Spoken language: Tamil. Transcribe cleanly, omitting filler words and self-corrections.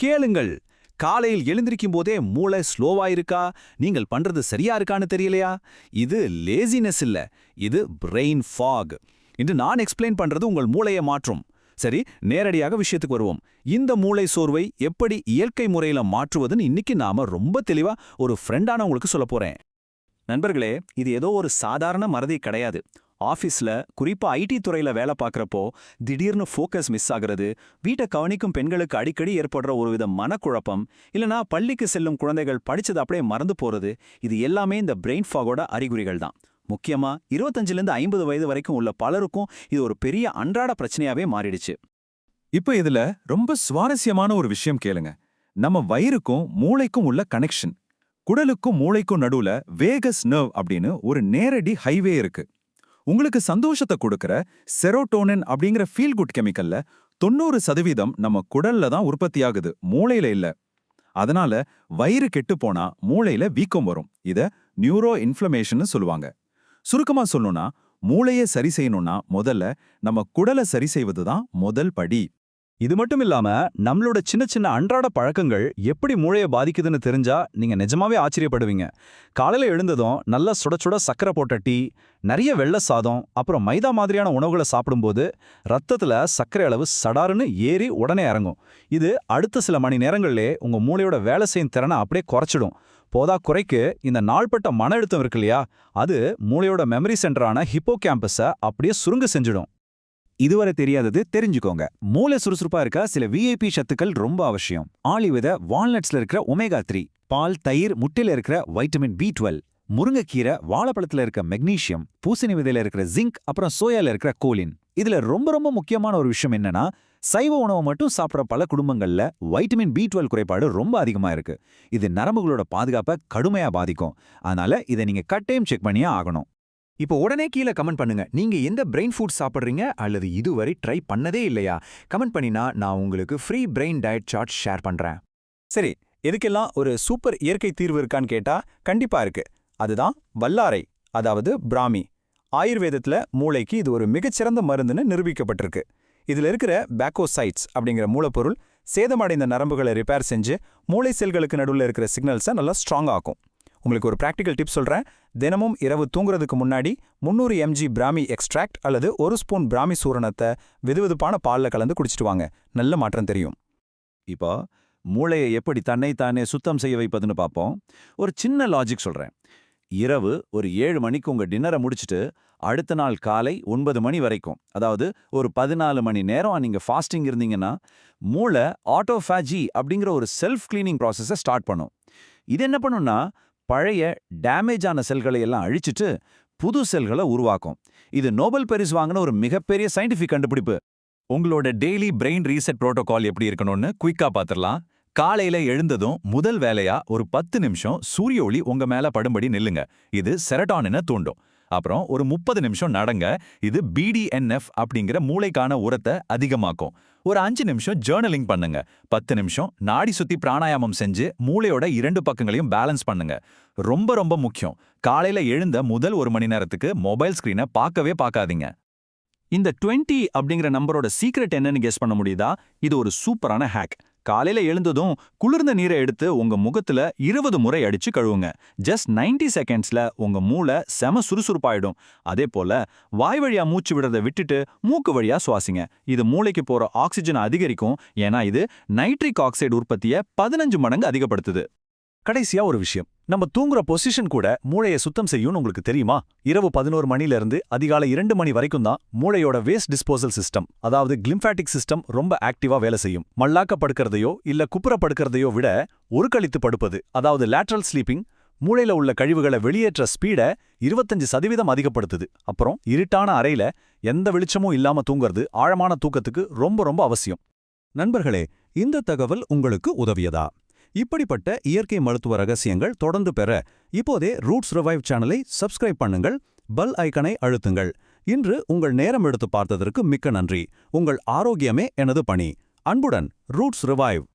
கேளுங்கள். காலையில் எழுந்திருக்கும் போதே மூளை ஸ்லோவா இருக்கா, நீங்கள் பண்றது சரியா இருக்கான்னு தெரியலையா? இது லேசினஸ் இல்ல, இது பிரெயின் ஃபாக். இன்று நான் எக்ஸ்பிளைன் பண்றது உங்கள் மூளையை மாற்றும். சரி, நேரடியாக விஷயத்துக்கு வருவோம். இந்த மூளை சோர்வை எப்படி இயற்கை முறையில மாற்றுவதுன்னு இன்னைக்கு நாம ரொம்ப தெளிவா ஒரு ஃப்ரெண்டான உங்களுக்கு சொல்ல போறேன். நண்பர்களே, இது ஏதோ ஒரு சாதாரண மறதி கிடையாது. ஆஃபீஸ்ல, குறிப்பா ஐடி துறையில வேலை பார்க்குறப்போ திடீர்னு ஃபோக்கஸ் மிஸ் ஆகுறது, வீட்டை கவனிக்கும் பெண்களுக்கு அடிக்கடி ஏற்படுற ஒருவித மனக்குழப்பம், இல்லனா பள்ளிக்கு செல்லும் குழந்தைகள் படிச்சது அப்படியே மறந்து போறது, இது எல்லாமே இந்த பிரெயின் ஃபாகோட அறிகுறிகள் தான். முக்கியமா 25லேருந்து 50 வயது வரைக்கும் உள்ள பலருக்கும் இது ஒரு பெரிய அன்றாட பிரச்சனையாவே மாறிடுச்சு. இப்ப இதுல ரொம்ப சுவாரஸ்யமான ஒரு விஷயம் கேளுங்க. நம்ம வயிறுக்கும் மூளைக்கும் உள்ள கனெக்ஷன். குடலுக்கும் மூளைக்கும் நடுவுல வேகஸ் நர்வ் அப்படின்னு ஒரு நேரடி ஹைவே இருக்கு. உங்களுக்கு சந்தோஷத்தை கொடுக்கிற செரோட்டோனின் அப்படிங்கிற ஃபீல் குட் கெமிக்கல்ல 90% நம்ம குடல்ல தான் உற்பத்தியாகுது, மூளையில இல்ல. அதனால வயிறு கெட்டு போனா மூளையில வீக்கம் வரும். இத நியூரோ இன்ஃப்ளமேஷன் சொல்லுவாங்க. சுருக்கமா சொல்லணும்னா, மூளையை சரி செய்யணும்னா முதல்ல நம்ம குடலை சரி செய்வதுதான் முதல் படி. இது மட்டும் இல்லாம நம்மளோட சின்ன சின்ன அன்றாட பழக்கங்கள் எப்படி மூளையை பாதிக்குதுன்னு தெரிஞ்சா நீங்க நிஜமாவே ஆச்சரியப்படுவீங்க. காலையில எழுந்ததும் நல்ல சுட சுட சக்கரை போட்ட டீ, நிறைய வெள்ளை சாதம், அப்புறம் மைதா மாதிரியான உணவுகளை சாப்பிடும்போது ரத்தத்துல சர்க்கரை அளவு சடாருன்னு ஏறி உடனே இறங்கும். இது அடுத்த சில மணி நேரங்களிலே உங்க மூளையோட வேலை செய்யும் திறனை அப்படியே குறைச்சிடும். போதா குறைக்கு இந்த நாள்பட்ட மன அழுத்தம் இருக்கு இல்லையா, அது மூளையோட மெமரி சென்டரான ஹிப்போ கேம்பஸை அப்படியே சுருங்க செஞ்சிடும். இதுவரை தெரியாதது தெரிஞ்சுக்கோங்க. மூளை சுறுசுறுப்பா இருக்க சில விஐபி சத்துக்கள் ரொம்ப அவசியம். ஆலிவித வால்நட்ஸ்ல இருக்கிற ஒமேகா 3, பால், தயிர், முட்டையில இருக்கிற வைட்டமின் B12, முருங்கைக்கீரை, வாழைப்பழத்துல இருக்க மெக்னீசியம், பூசணி விதையில இருக்கிற ஜிங்க், அப்புறம் சோயால இருக்கிற கோலின். இதுல ரொம்ப ரொம்ப முக்கியமான ஒரு விஷயம் என்னன்னா, சைவ உணவு மட்டும் சாப்பிட்ற பல குடும்பங்கள்ல வைட்டமின் B12 குறைபாடு ரொம்ப அதிகமா இருக்கு. இது நரம்புகளோட பாதுகாப்பை கடுமையா பாதிக்கும். அதனால இதை நீங்க கட்டாயம் செக் பண்ணியே ஆகணும். இப்போ உடனே கீழே கமெண்ட் பண்ணுங்க. நீங்க எந்த பிரெயின் ஃபுட் சாப்பிட்றீங்க அல்லது இதுவரை ட்ரை பண்ணதே இல்லையா? கமெண்ட் பண்ணினா நான் உங்களுக்கு free brain diet chart share பண்றேன். சரி, இதுக்கெல்லாம் ஒரு சூப்பர் இயற்கை தீர்வு இருக்கான்னு கேட்டா கண்டிப்பா இருக்கு. அதுதான் வல்லாரை, அதாவது பிராமி. ஆயுர்வேதத்துல மூளைக்கு இது ஒரு மிகச்சிறந்த மருந்துன்னு நிரூபிக்கப்பட்டிருக்கு. இதுல இருக்கிற பேக்கோசைட்ஸ் அப்படிங்கிற மூலப்பொருள் சேதமடைந்த நரம்புகளை ரிப்பேர் செஞ்சு மூளை செல்களுக்கு நடுவில் இருக்கிற சிக்னல்ஸை நல்லா ஸ்ட்ராங் ஆக்கும். உங்களுக்கு ஒரு ப்ராக்டிக்கல் டிப் சொல்கிறேன். தினமும் இரவு தூங்குறதுக்கு முன்னாடி 300 mg பிராமி எக்ஸ்ட்ராக்ட் அல்லது 1 ஸ்பூன் பிராமி சூரணத்தை வெதுவெதுப்பான பாலில் கலந்து குடிச்சிட்டு வாங்க. நல்ல மாற்றம் தெரியும். இப்போ மூளையை எப்படி தன்னைத்தானே சுத்தம் செய்ய வைப்பதுன்னு பார்ப்போம். ஒரு சின்ன லாஜிக் சொல்றேன். இரவு ஒரு 7 மணிக்கு உங்க டின்னரை முடிச்சுட்டு அடுத்த நாள் காலை 9 மணி வரைக்கும், அதாவது ஒரு 14 மணி நேரம் நீங்க ஃபாஸ்டிங் இருந்தீங்கன்னா, மூளை ஆட்டோஃபாஜி அப்படிங்கிற ஒரு செல்ஃப் கிளீனிங் ப்ராசஸை ஸ்டார்ட் பண்ணும். இது என்ன பண்ணும்னா, பழைய டேமேஜ் ஆன செல்களை எல்லாம் அழிச்சிட்டு புது செல்களை உருவாக்கும். இது நோபல் பரிசு வாங்கின ஒரு மிகப்பெரிய சயின்டிஃபிக் கண்டுபிடிப்பு. உங்களோட டெய்லி பிரெயின் ரீசெட் புரோட்டோகால் எப்படி இருக்கணும்னு குயிக்கா பாத்திரலாம். காலையில எழுந்ததும் முதல் வேலையா ஒரு 10 நிமிஷம் சூரிய ஒளி உங்க மேல படும்படி நில்லுங்க. இது செரட்டானினை தூண்டும். அப்புறம் ஒரு 30 நிமிஷம் நடங்க. இது BDNF அப்படிங்கிற மூளைக்கான உரத்தை அதிகமாக்கும். ஒரு 5 நிமிஷம் ஜேர்னலிங் பண்ணுங்க. 10 நிமிஷம் நாடி சுத்தி பிராணாயாமம் செஞ்சு மூளையோட 2 பக்கங்களையும் பேலன்ஸ் பண்ணுங்க. ரொம்ப ரொம்ப முக்கியம், காலையில எழுந்த முதல் 1 மணி நேரத்துக்கு மொபைல் ஸ்கிரீனை பார்க்கவே பார்க்காதீங்க. இந்த 20 அப்படிங்கிற நம்பரோட சீக்ரெட் என்னன்னு கெஸ் பண்ண முடியுதா? இது ஒரு சூப்பரான ஹேக். காலையில எழுந்ததும் குளிர்ந்த நீரை எடுத்து உங்க முகத்துல 20 முறை அடிச்சு கழுவுங்க. ஜஸ்ட் 90 செகண்ட்ஸ்ல உங்க மூளை செம சுறுசுறுப்பாயிடும். அதே போல வாய் வழியா மூச்சு விடுறதை விட்டுட்டு மூக்கு வழியா சுவாசிங்க. இது மூளைக்கு போற ஆக்சிஜனை அதிகரிக்கும். ஏன்னா இது நைட்ரிக் ஆக்சைடு உற்பத்தியை 15 மடங்கு அதிகப்படுத்துது. கடைசியா ஒரு விஷயம், நம்ம தூங்குற பொசிஷன் கூட மூளையை சுத்தம் செய்யும்னு உங்களுக்கு தெரியுமா? இரவு 11 மணிலிருந்து அதிகாலை 2 மணி வரைக்கும் தான் மூளையோட வேஸ்ட் டிஸ்போசல் சிஸ்டம், அதாவது கிளிம்ஃபாட்டிக் சிஸ்டம் ரொம்ப ஆக்டிவா வேலை செய்யும். மல்லாக்க படுக்கிறதையோ இல்ல குப்புற படுக்கிறதையோ விட ஒரு கழித்து படுப்பது, அதாவது லேட்ரல் ஸ்லீப்பிங், மூளையில உள்ள கழிவுகளை வெளியேற்ற ஸ்பீடை 25% அதிகப்படுத்துது. அப்புறம் இருட்டான அறையில எந்த வெளிச்சமும் இல்லாம தூங்குறது ஆழமான தூக்கத்துக்கு ரொம்ப ரொம்ப அவசியம். நண்பர்களே, இந்த தகவல் உங்களுக்கு உதவியதா? இப்படிப்பட்ட இயற்கை மருத்துவ ரகசியங்கள் தொடர்ந்து பெற இப்போதே ரூட்ஸ் ரிவைவ் சேனலை சப்ஸ்கிரைப் பண்ணுங்கள், பெல் ஐக்கனை அழுத்துங்கள். இன்று உங்கள் நேரம் எடுத்து பார்த்ததற்கு மிக்க நன்றி. உங்கள் ஆரோக்கியமே எனது பணி. அன்புடன், ரூட்ஸ் ரிவைவ்.